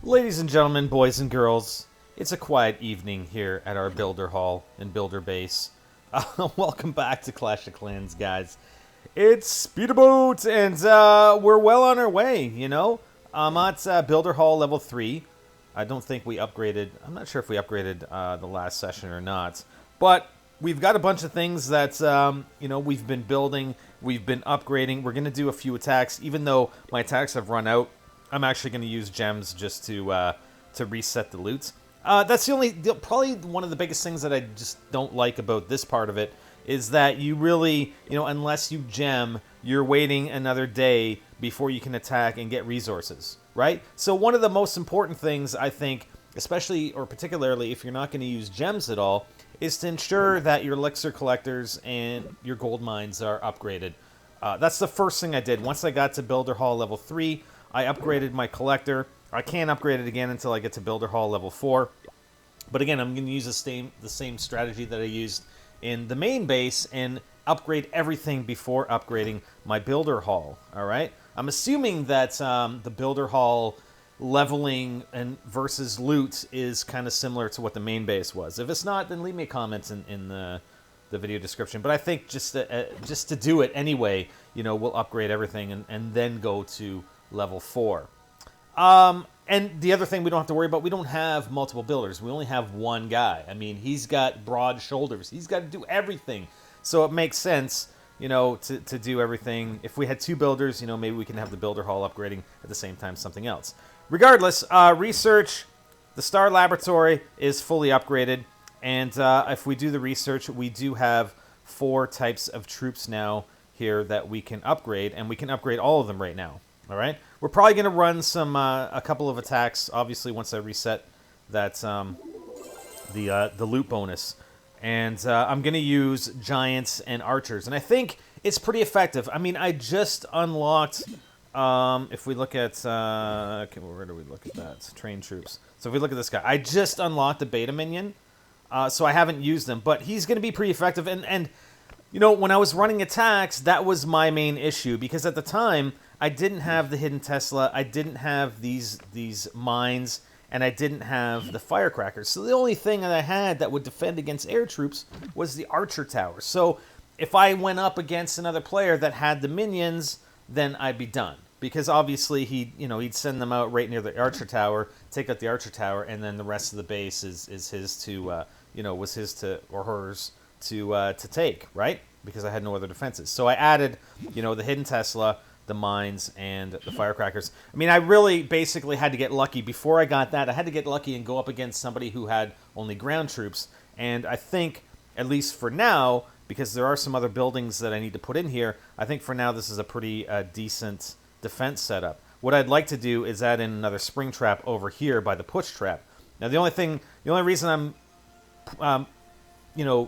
Ladies and gentlemen, boys and girls, it's a quiet evening here at our builder hall and builder base. Welcome back to Clash of Clans, guys. It's Speedboat, and we're well on our way, you know? I'm at builder hall level 3. I don't think we upgraded. I'm not sure if we upgraded the last session or not. But we've got a bunch of things that, we've been building. We've been upgrading. We're going to do a few attacks. Even though my attacks have run out, I'm actually going to use gems just to reset the loot. That's probably one of the biggest things that I just don't like about this part of it is that you really, unless you gem, you're waiting another day before you can attack and get resources, right? So one of the most important things, I think, especially or particularly if you're not going to use gems at all, is to ensure that your elixir collectors and your gold mines are upgraded. That's the first thing I did. Once I got to Builder Hall level 3, I upgraded my collector. I can't upgrade it again until I get to Builder Hall level 4. But again, I'm going to use the same strategy that I used in the main base and upgrade everything before upgrading my Builder Hall. All right? I'm assuming that the Builder Hall leveling and versus loot is kind of similar to what the main base was. If it's not, then leave me a comment in the video description. But I think just to do it anyway, we'll upgrade everything and then go to level 4. And the other thing we don't have to worry about, we don't have multiple builders. We only have one guy. I mean, he's got broad shoulders. He's got to do everything. So it makes sense, to do everything. If we had two builders, maybe we can have the builder hall upgrading at the same time something else. Regardless, research, the Star Laboratory is fully upgraded. And if we do the research, we do have 4 types of troops now here that we can upgrade. And we can upgrade all of them right now. All right, we're probably going to run a couple of attacks. Obviously, once I reset that the loot bonus, and I'm going to use giants and archers, and I think it's pretty effective. I mean, I just unlocked. If we look at where do we look at that? Train troops. So if we look at this guy, I just unlocked a beta minion, so I haven't used him, but he's going to be pretty effective. And when I was running attacks, that was my main issue because at the time I didn't have the hidden Tesla, I didn't have these mines, and I didn't have the firecrackers. So the only thing that I had that would defend against air troops was the archer tower. So if I went up against another player that had the minions, then I'd be done. Because obviously he'd send them out right near the archer tower, take out the archer tower, and then the rest of the base is his to was his to or hers to take, right? Because I had no other defenses. So I added, the hidden Tesla, the mines, and the firecrackers. I mean, I really basically had to get lucky. Before I got that, I had to get lucky and go up against somebody who had only ground troops. And I think, at least for now, because there are some other buildings that I need to put in here, I think for now this is a pretty decent defense setup. What I'd like to do is add in another spring trap over here by the push trap. Now, the only reason I'm,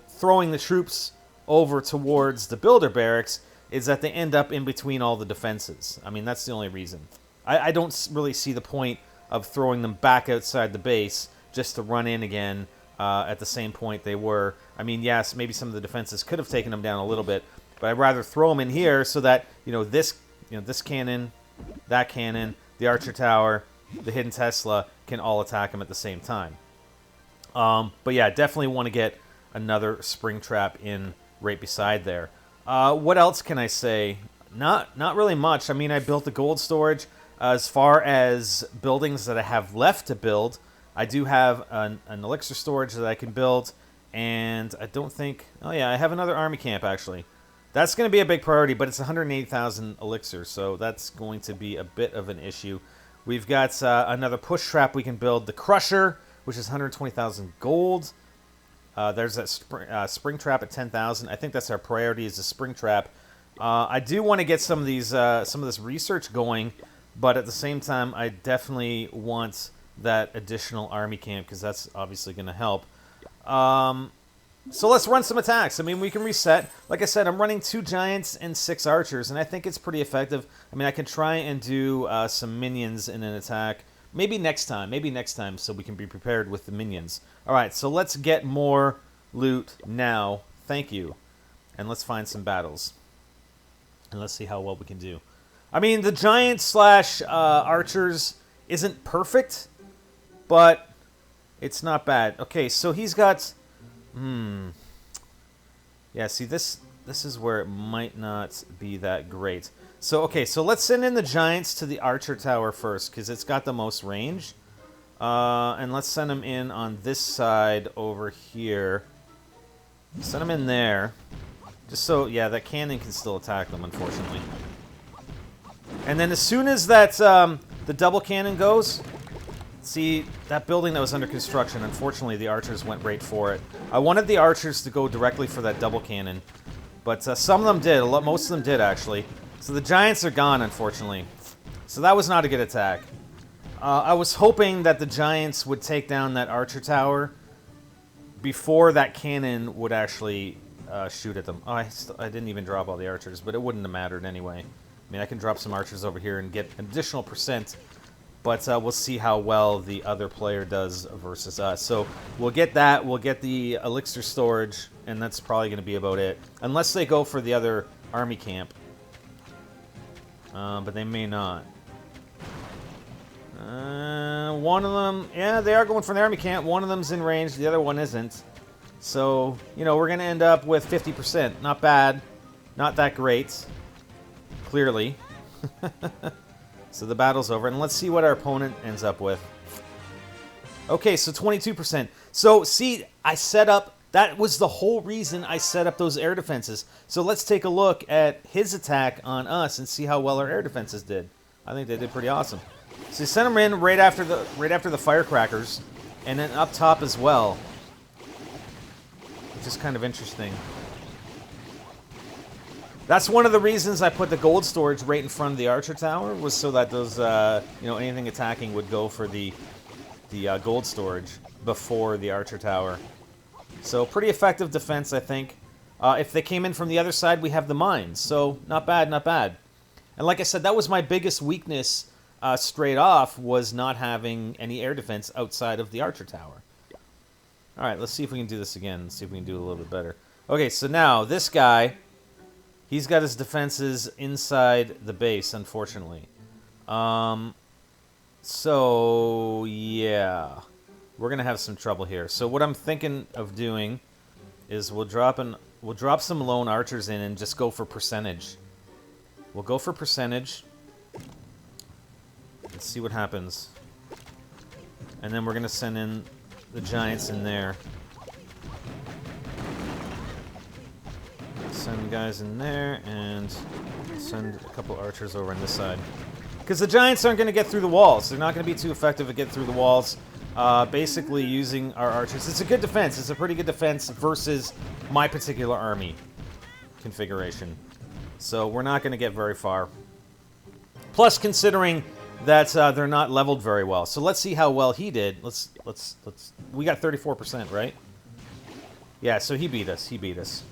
throwing the troops over towards the builder barracks is that they end up in between all the defenses. I mean, that's the only reason. I don't really see the point of throwing them back outside the base just to run in again at the same point they were. I mean, yes, maybe some of the defenses could have taken them down a little bit, but I'd rather throw them in here so that, this cannon, that cannon, the archer tower, the hidden Tesla can all attack them at the same time. But yeah, definitely want to get another spring trap in right beside there. What else can I say? Not really much. I mean, I built the gold storage. As far as buildings that I have left to build, I do have an elixir storage that I can build, and I don't think... Oh yeah, I have another army camp, actually. That's going to be a big priority, but it's 180,000 elixir, so that's going to be a bit of an issue. We've got another push trap we can build. The Crusher, which is 120,000 gold. There's that spring trap at 10,000. I think that's our priority is the spring trap. I do want to get some of this research going, but at the same time, I definitely want that additional army camp because that's obviously going to help. So let's run some attacks. I mean, we can reset. Like I said, I'm running 2 giants and 6 archers, and I think it's pretty effective. I mean, I can try and do some minions in an attack. Maybe next time, so we can be prepared with the minions. All right, so let's get more loot now. Thank you. And let's find some battles. And let's see how well we can do. I mean, the giant slash archers isn't perfect, but it's not bad. Okay, so he's got... Yeah, see, this is where it might not be that great. So, okay, so let's send in the giants to the archer tower first, because it's got the most range. And let's send them in on this side over here. Send them in there. Just so, yeah, that cannon can still attack them, unfortunately. And then as soon as that, the double cannon goes... See, that building that was under construction, unfortunately, the archers went right for it. I wanted the archers to go directly for that double cannon. But some of them did. Most of them did, actually. So the giants are gone, unfortunately. So that was not a good attack. I was hoping that the giants would take down that archer tower before that cannon would actually shoot at them. Oh, I didn't even drop all the archers, but it wouldn't have mattered anyway. I mean, I can drop some archers over here and get an additional %, but we'll see how well the other player does versus us. So we'll get that, we'll get the elixir storage, and that's probably going to be about it. Unless they go for the other army camp. But they may not. One of them, yeah, they are going for the army camp. One of them's in range, the other one isn't. So, you know, we're going to end up with 50%. Not bad. Not that great. Clearly. So the battle's over, and let's see what our opponent ends up with. Okay, so 22%. So, see, I set up... That was the whole reason I set up those air defenses. So let's take a look at his attack on us and see how well our air defenses did. I think they did pretty awesome. So you sent them in right after the firecrackers, and then up top as well, which is kind of interesting. That's one of the reasons I put the gold storage right in front of the archer tower, was so that those, you know, anything attacking would go for the gold storage before the archer tower. So pretty effective defense, I think. If they came in from the other side, we have the mines. So not bad, not bad. And like I said, that was my biggest weakness straight off, was not having any air defense outside of the archer tower. All right, let's see if we can do this again. Let's see if we can do it a little bit better. Okay, so now this guy... He's got his defenses inside the base, unfortunately. So, yeah. We're going to have some trouble here. So what I'm thinking of doing is we'll drop some lone archers in and just go for percentage. We'll go for percentage. Let's see what happens. And then we're going to send in the giants in there. Send guys in there, and send a couple archers over on this side. Because the giants aren't going to get through the walls. They're not going to be too effective at getting through the walls. Basically using our archers. It's a good defense. It's a pretty good defense versus my particular army configuration. So we're not going to get very far. Plus, considering that they're not leveled very well. So let's see how well he did. Let's. We got 34%, right? Yeah. So he beat us. He beat us.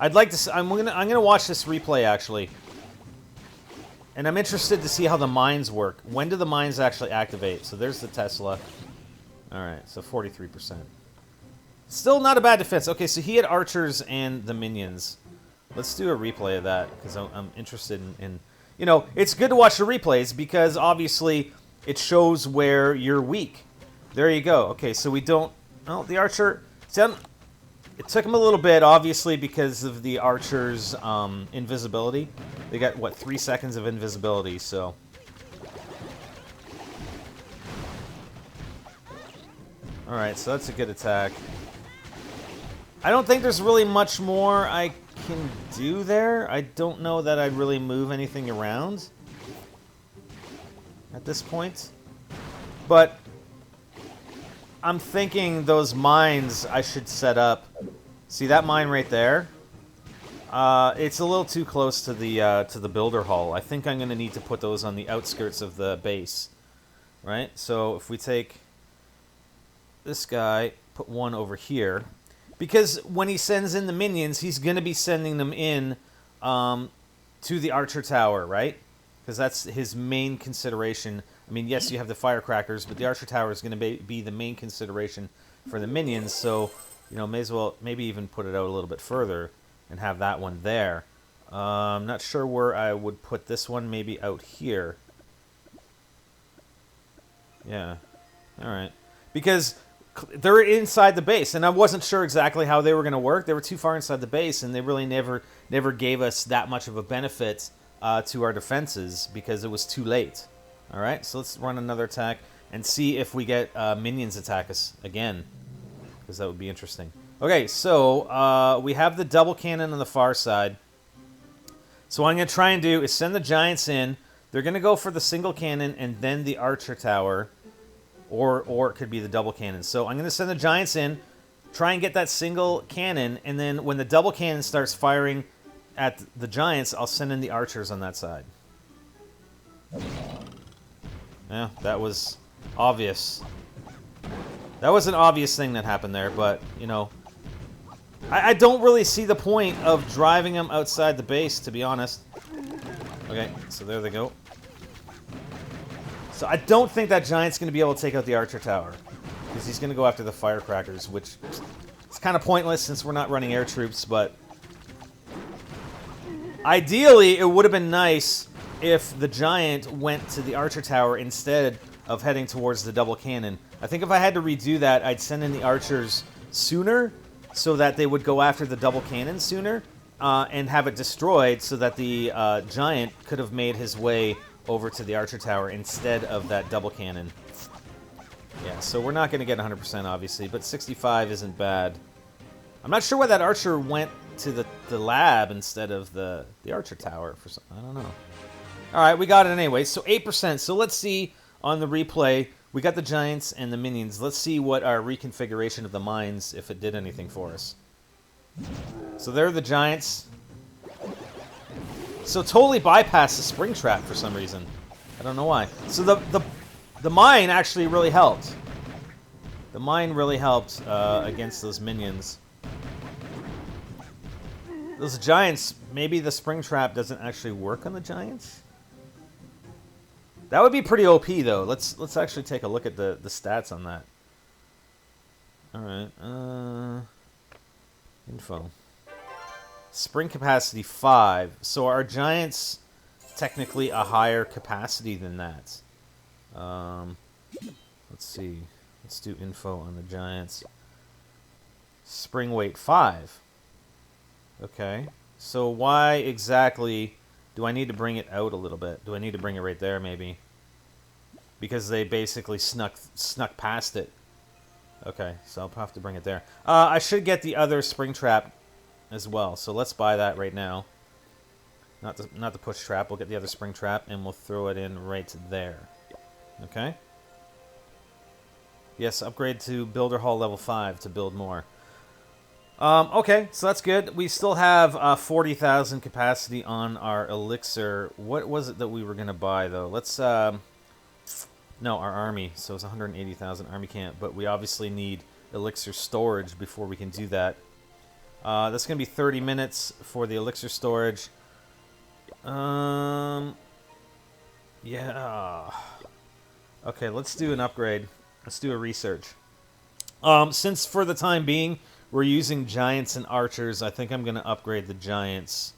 I'd like to. I'm gonna watch this replay actually, and I'm interested to see how the mines work. When do the mines actually activate? So there's the Tesla. All right, so 43%. Still not a bad defense. Okay, so he had archers and the minions. Let's do a replay of that because I'm interested in. You know, it's good to watch the replays because obviously it shows where you're weak. There you go. Okay, so we don't. Well, the archer. See, it took him a little bit, obviously, because of the archer's invisibility. They got, what, 3 seconds of invisibility, so... Alright, so that's a good attack. I don't think there's really much more I can do there. I don't know that I'd really move anything around at this point. But... I'm thinking those mines I should set up. See that mine right there? It's a little too close to the builder hall. I think I'm going to need to put those on the outskirts of the base. Right? So if we take this guy, put one over here. Because when he sends in the minions, he's going to be sending them in to the archer tower, right? Because that's his main consideration. I mean, yes, you have the firecrackers, but the archer tower is going to be the main consideration for the minions. So, you know, may as well maybe even put it out a little bit further and have that one there. I'm not sure where I would put this one. Maybe out here. Yeah. All right. Because they're inside the base, and I wasn't sure exactly how they were going to work. They were too far inside the base, and they really never gave us that much of a benefit to our defenses because it was too late. All right, so let's run another attack and see if we get minions attack us again, because that would be interesting. Okay, so we have the double cannon on the far side. So what I'm going to try and do is send the giants in. They're going to go for the single cannon and then the archer tower. Or it could be the double cannon. So I'm going to send the giants in, try and get that single cannon, and then when the double cannon starts firing at the giants, I'll send in the archers on that side. Yeah, that was obvious. That was an obvious thing that happened there, but, you know, I don't really see the point of driving them outside the base, to be honest. Okay, so there they go. So I don't think that giant's going to be able to take out the archer tower, because he's going to go after the firecrackers, which is kind of pointless since we're not running air troops, but ideally it would have been nice if the giant went to the archer tower instead of heading towards the double cannon. I think if I had to redo that, I'd send in the archers sooner so that they would go after the double cannon sooner and have it destroyed so that the giant could have made his way over to the archer tower instead of that double cannon. Yeah, so we're not going to get 100% obviously, but 65 isn't bad. I'm not sure why that archer went to the lab instead of the archer tower. For some, I don't know. All right, we got it anyway. So 8%. So let's see on the replay. We got the giants and the minions. Let's see what our reconfiguration of the mines, if it did anything for us. So there are the giants. So totally bypassed the spring trap for some reason. I don't know why. So the mine actually really helped. The mine really helped against those minions. Those giants, maybe the spring trap doesn't actually work on the giants? That would be pretty OP though. Let's actually take a look at the stats on that. Alright, info. Spring capacity 5. So are giants technically a higher capacity than that? Let's see. Let's do info on the giants. Spring weight 5. Okay. So why exactly do I need to bring it out a little bit? Do I need to bring it right there maybe? Because they basically snuck past it. Okay, so I'll have to bring it there. I should get the other spring trap as well. So let's buy that right now. Not the push trap. We'll get the other spring trap and we'll throw it in right there. Okay? Yes, upgrade to Builder Hall level 5 to build more. Okay, so that's good. We still have 40,000 capacity on our elixir. What was it that we were going to buy, though? Let's... no, our army. So it's 180,000 army camp. But we obviously need elixir storage before we can do that. That's going to be 30 minutes for the elixir storage. Yeah. Okay, let's do an upgrade. Let's do a research. Since for the time being we're using giants and archers, I think I'm going to upgrade the giants.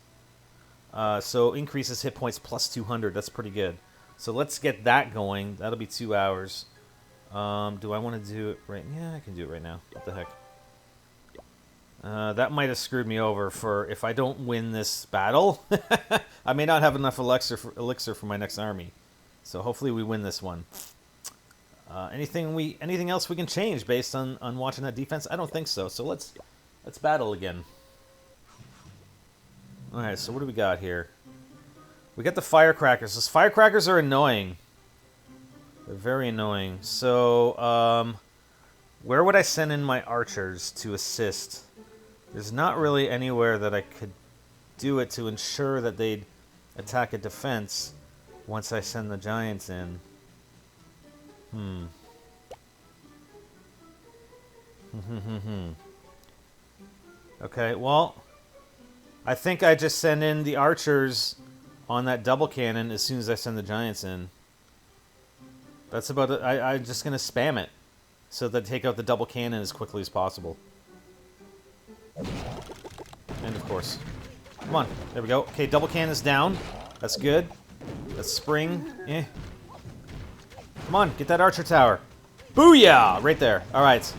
So increases hit points plus 200. That's pretty good. So let's get that going. That'll be 2 hours. Do I want to do it right? Yeah, I can do it right now. What the heck? That might have screwed me over for if I don't win this battle. I may not have enough elixir for my next army. So hopefully we win this one. Anything else we can change based on watching that defense? I don't think so. So let's battle again. All right. So what do we got here? We got the firecrackers. Those firecrackers are annoying. They're very annoying. So where would I send in my archers to assist? There's not really anywhere that I could do it to ensure that they'd attack a defense once I send the giants in. Okay, well, I think I just send in the archers on that double cannon as soon as I send the giants in. That's about it. I'm just going to spam it so that take out the double cannon as quickly as possible. And of course. Come on, there we go. Okay, double cannon's down. That's good. That's spring. Come on, get that archer tower. Booyah! Right there. All right.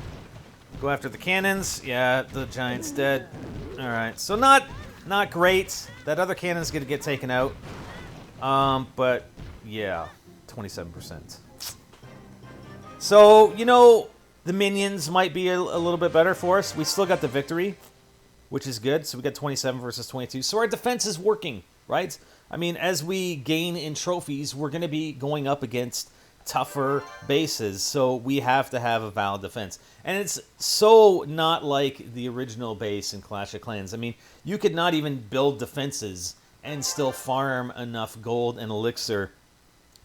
Go after the cannons. Yeah, the giant's dead. All right. So not great. That other cannon's going to get taken out. But yeah, 27%. So, you know, the minions might be a little bit better for us. We still got the victory, which is good. So we got 27 versus 22. So our defense is working, right? I mean, as we gain in trophies, we're going to be going up against tougher bases. So we have to have a valid defense. And it's so not like the original base in Clash of Clans. I mean, you could not even build defenses and still farm enough gold and elixir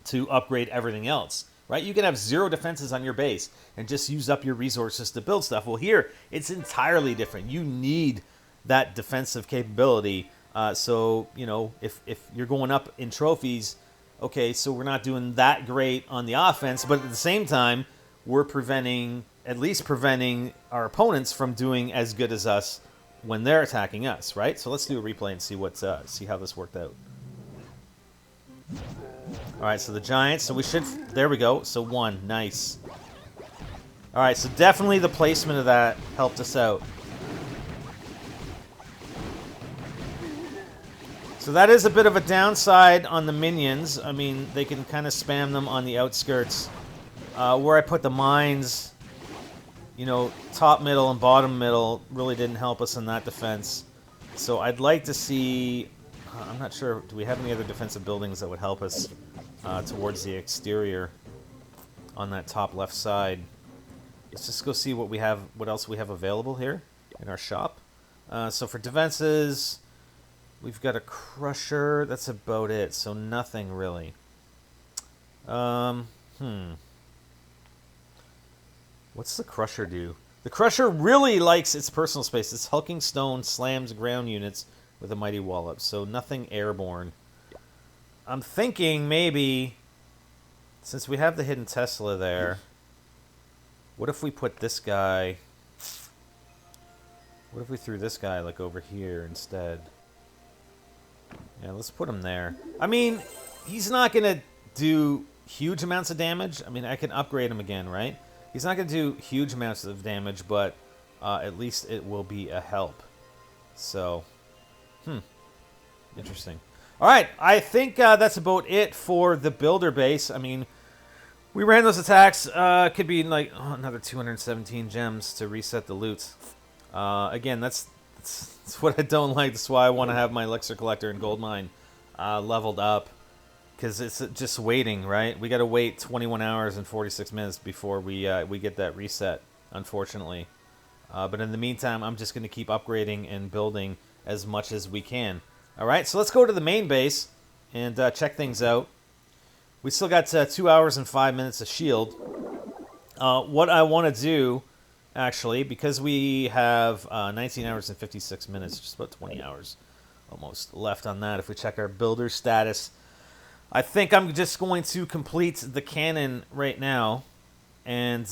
to upgrade everything else, right? You can have 0 defenses on your base and just use up your resources to build stuff. Well, here, it's entirely different. You need that defensive capability. So, you know, if you're going up in trophies, okay, so we're not doing that great on the offense, but at the same time, we're at least preventing our opponents from doing as good as us when they're attacking us, right? So let's do a replay and see how this worked out. All right, so the giants. So we should. There we go. So 1, nice. All right, so definitely the placement of that helped us out. So that is a bit of a downside on the minions. I mean, they can kind of spam them on the outskirts. Where I put the mines, you know, top middle and bottom middle really didn't help us in that defense. So I'd like to see, I'm not sure, do we have any other defensive buildings that would help us towards the exterior on that top left side? Let's just go see what else we have available here in our shop. So for defenses, we've got a crusher. That's about it. So nothing really. What's the crusher do? The crusher really likes its personal space. Its hulking stone slams ground units with a mighty wallop. So nothing airborne. I'm thinking maybe, since we have the hidden Tesla there, what if we put this guy... What if we threw this guy like over here instead? Yeah, let's put him there. I mean, he's not going to do huge amounts of damage. I mean, I can upgrade him again, right? He's not going to do huge amounts of damage, but at least it will be a help. So, interesting. All right, I think that's about it for the builder base. I mean, we ran those attacks. Could be like another 217 gems to reset the loot. Again, that's what I don't like. That's why I want to have my elixir collector and gold mine leveled up. Because it's just waiting, right? We got to wait 21 hours and 46 minutes before we get that reset, unfortunately. But in the meantime, I'm just going to keep upgrading and building as much as we can. All right, so let's go to the main base and check things out. We still got 2 hours and 5 minutes of shield. What I want to do, actually, because we have 19 hours and 56 minutes, just about 20 hours almost left on that. If we check our builder status, I think I'm just going to complete the cannon right now and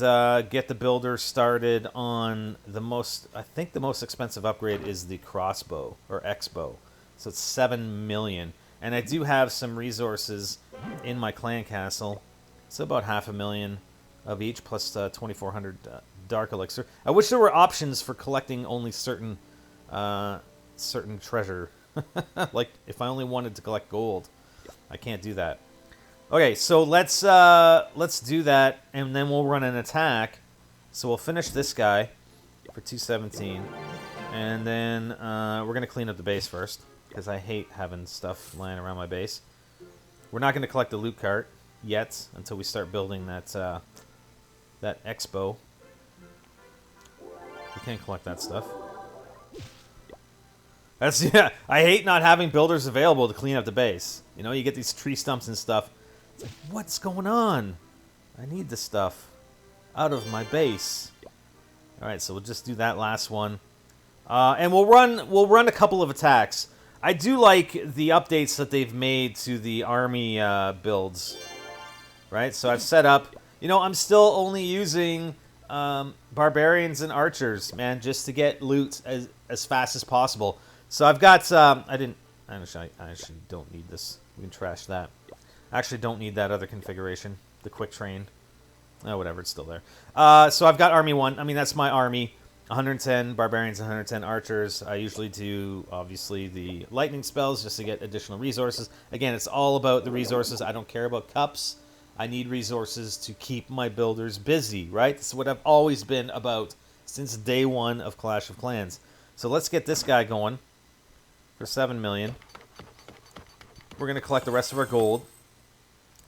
get the builder started on the most... I think the most expensive upgrade is the crossbow, or X-bow. So it's 7 million. And I do have some resources in my clan castle. So about 500,000 of each, plus 2,400 dark elixir. I wish there were options for collecting only certain treasure. Like, if I only wanted to collect gold. I can't do that. Okay, so let's do that, and then we'll run an attack. So we'll finish this guy for 217, and then we're gonna clean up the base first because I hate having stuff lying around my base. We're not gonna collect the loot cart yet until we start building that that X-bow. We can't collect that stuff. Yeah, I hate not having builders available to clean up the base. You know, you get these tree stumps and stuff. It's like, what's going on? I need this stuff out of my base. All right, so we'll just do that last one, and we'll run a couple of attacks. I do like the updates that they've made to the army builds. Right, so I've set up. You know, I'm still only using barbarians and archers, man, just to get loot as fast as possible. So I've got, I actually don't need this. We can trash that. Actually, don't need that other configuration. The quick train. Oh, whatever, it's still there. So I've got Army 1. I mean, that's my army. 110 Barbarians, 110 Archers. I usually do, obviously, the lightning spells just to get additional resources. Again, it's all about the resources. I don't care about cups. I need resources to keep my builders busy, right? That's what I've always been about since day one of Clash of Clans. So let's get this guy going for 7 million. We're going to collect the rest of our gold.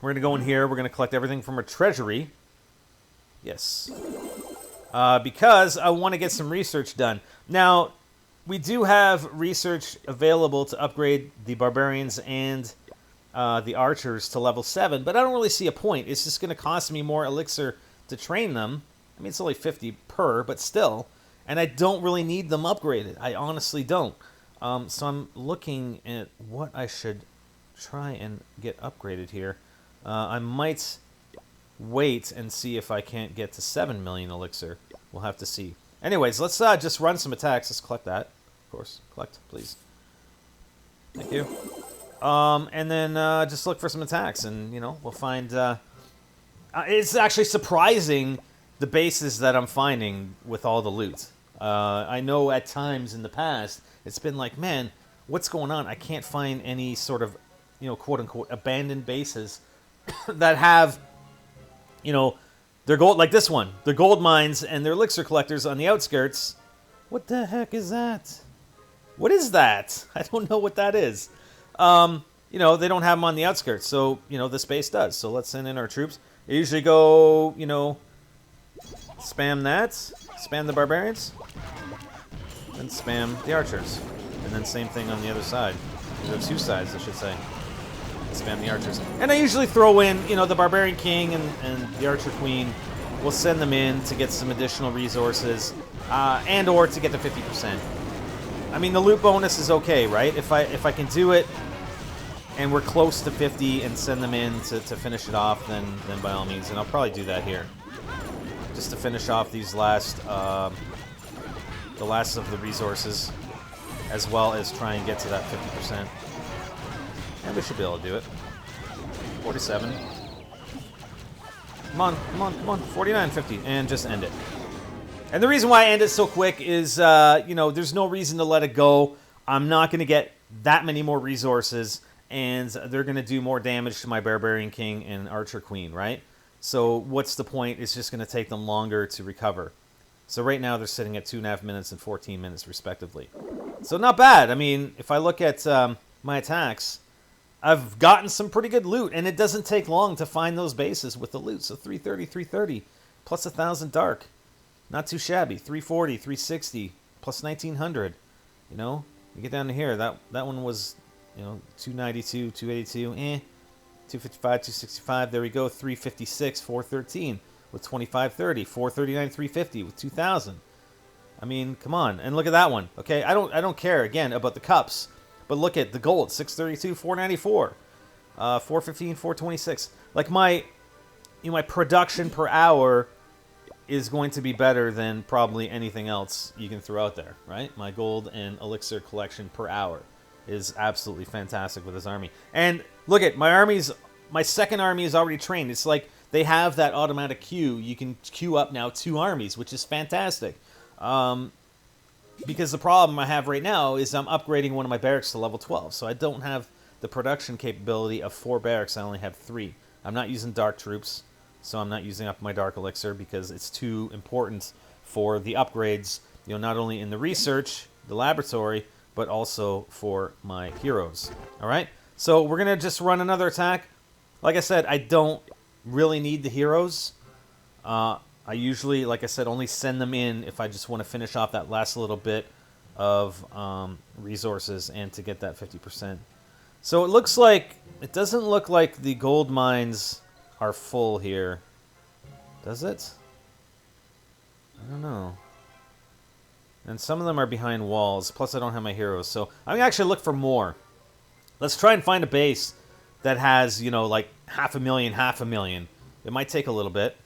We're going to go in here. We're going to collect everything from our treasury. Yes. Because I want to get some research done. Now, we do have research available to upgrade the Barbarians and the Archers to level 7, but I don't really see a point. It's just going to cost me more elixir to train them. I mean, it's only 50 per, but still. And I don't really need them upgraded. I honestly don't. So I'm looking at what I should try and get upgraded here. I might wait and see if I can't get to 7 million elixir. We'll have to see. Anyways, let's just run some attacks. Let's collect that. Of course. Collect, please. Thank you. And then just look for some attacks, and, you know, we'll find... it's actually surprising the bases that I'm finding with all the loot. I know at times in the past, it's been like, man, what's going on? I can't find any sort of, you know, quote-unquote, abandoned bases that have, you know, their gold, like this one, their gold mines and their elixir collectors on the outskirts. What the heck is that? What is that? I don't know what that is. You know, they don't have them on the outskirts, so, you know, this base does. So let's send in our troops. They usually go, you know, spam that, spam the Barbarians, and spam the Archers. And then same thing on the other side. There are two sides, I should say. Spam the Archers. And I usually throw in, you know, the Barbarian King and the Archer Queen. We'll send them in to get some additional resources, and or to get to 50%. I mean, the loot bonus is okay, right? If I can do it, and we're close to 50 and send them in to finish it off, then by all means. And I'll probably do that here. Just to finish off these last, the last of the resources, as well as try and get to that 50%. And we should be able to do it. 47. Come on, come on, come on. 49, 50. And just end it. And the reason why I end it so quick is, you know, there's no reason to let it go. I'm not going to get that many more resources, and they're going to do more damage to my Barbarian King and Archer Queen, right? So what's the point? It's just going to take them longer to recover. So right now they're sitting at 2.5 minutes and 14 minutes respectively. So not bad. I mean, if I look at my attacks, I've gotten some pretty good loot, and it doesn't take long to find those bases with the loot. So 330, 330, plus 1,000 dark. Not too shabby. 340, 360, plus 1,900. You know, you get down to here. That one was, you know, 292, 282, 255, 265. There we go. 356, 413 with 2530. 439, 350 with 2,000. I mean, come on. And look at that one. Okay, I don't care again about the cups. But look at the gold, 632, 494, 415, 426. Like my production per hour is going to be better than probably anything else you can throw out there, right? My gold and elixir collection per hour is absolutely fantastic with this army. And look at my second army is already trained. It's like they have that automatic queue. You can queue up now 2 armies, which is fantastic. Because the problem I have right now is I'm upgrading one of my barracks to level 12. So I don't have the production capability of 4 barracks. I only have 3. I'm not using dark troops, so I'm not using up my dark elixir because it's too important for the upgrades, you know, not only in the research, the laboratory, but also for my heroes. All right? So we're going to just run another attack. Like I said, I don't really need the heroes. I usually, like I said, only send them in if I just want to finish off that last little bit of resources and to get that 50%. So it looks like, it doesn't look like the gold mines are full here. Does it? I don't know. And some of them are behind walls, plus I don't have my heroes. So I'm going to actually look for more. Let's try and find a base that has, you know, like 500,000, 500,000. It might take a little bit.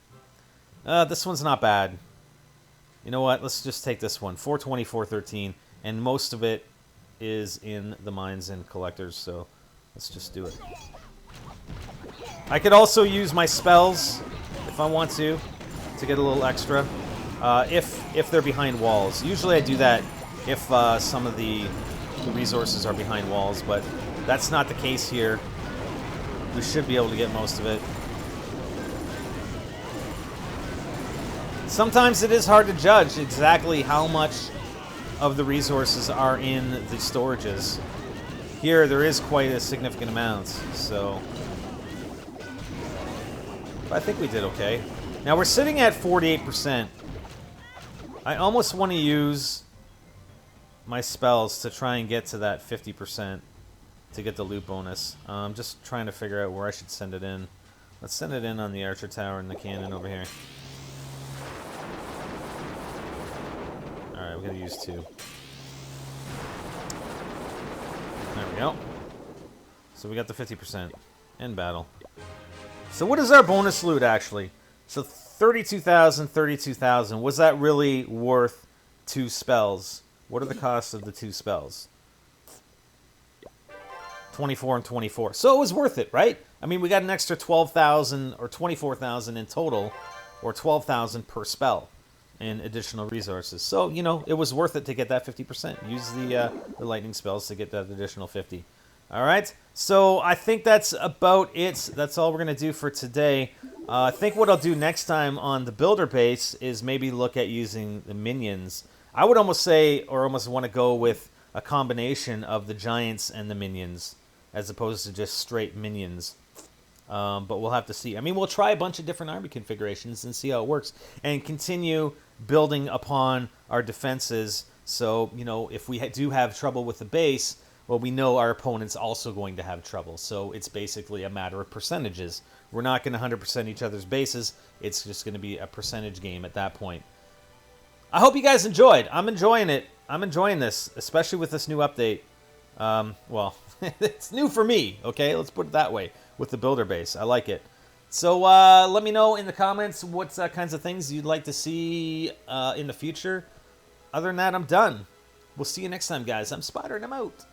This one's not bad. You know what? Let's just take this one. 420, 413. And most of it is in the mines and collectors, so let's just do it. I could also use my spells if I want to get a little extra. If they're behind walls. Usually I do that if some of the resources are behind walls, but that's not the case here. We should be able to get most of it. Sometimes it is hard to judge exactly how much of the resources are in the storages. Here, there is quite a significant amount, so... I think we did okay. Now, we're sitting at 48%. I almost want to use my spells to try and get to that 50% to get the loot bonus. I'm just trying to figure out where I should send it in. Let's send it in on the archer tower and the cannon over here. Alright, we're going to use 2. There we go. So we got the 50% in battle. So what is our bonus loot, actually? So 32,000, 32,000. Was that really worth 2 spells? What are the costs of the 2 spells? 24 and 24. So it was worth it, right? I mean, we got an extra 12,000 or 24,000 in total, or 12,000 per spell in additional resources. So, you know, it was worth it to get that 50%. Use the lightning spells to get that additional 50. All right, so I think that's about it. That's all we're going to do for today. I think what I'll do next time on the builder base is maybe look at using the minions. I would almost say, or almost want to go with a combination of the giants and the minions, as opposed to just straight minions. But we'll have to see. I mean, we'll try a bunch of different army configurations and see how it works, and continue building upon our defenses. So, you know, if we do have trouble with the base, well, we know our opponent's also going to have trouble. So it's basically a matter of percentages. We're not going to 100% each other's bases. It's just going to be a percentage game at that point. I hope you guys enjoyed. I'm enjoying it. I'm enjoying this, especially with this new update. Well, it's new for me, okay? Let's put it that way, with the builder base. I like it. So let me know in the comments what kinds of things you'd like to see in the future. Other than that, I'm done. We'll see you next time, guys. I'm Spider, and I'm out.